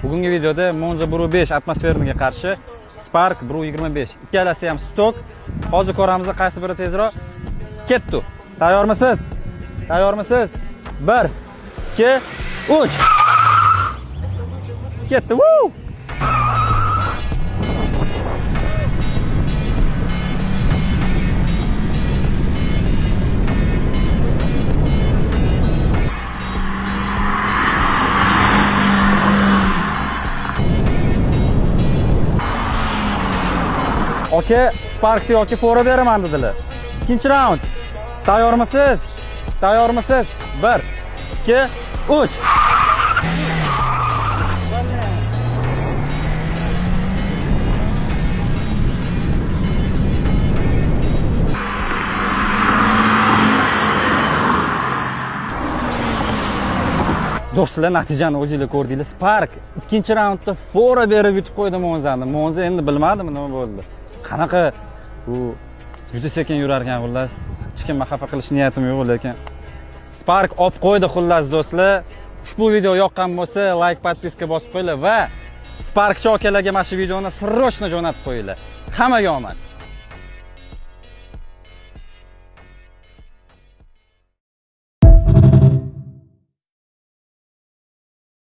Bugungi videoda Monza 1.5 atmosferniga qarshi Spark 1.25 ikkalasi ham stok. Hozir ko'ramiz qaysi biri tezroq. Ketdi. Tayyormisiz? Tayyormisiz? 1 2 3. Ketdi. Woo! Oke, Spark'da yoki fora beraman dedilar. Ikkinchi raund. Tayyormisiz? Tayyormisiz? 1 2 3. Do'stlar, natijani o'zingizlar ko'rdinglar. Spark ikkinchi raundda fora berib yutib qo'ydi Monzani. Monza endi bilmadimi nima bo'ldi. Qanaqa u juda sekin yurar ekan xullas. Hech kimni xafa qilish niyatim yo'q, lekin Spark olib qo'ydi xullas do'stlar. Ushbu video yoqqan bo'lsa, like, podpiska bosib qo'yinglar va Sparkchi akalarga mana shu videoni sirrochni jo'natib qo'yinglar. Hammaga omad.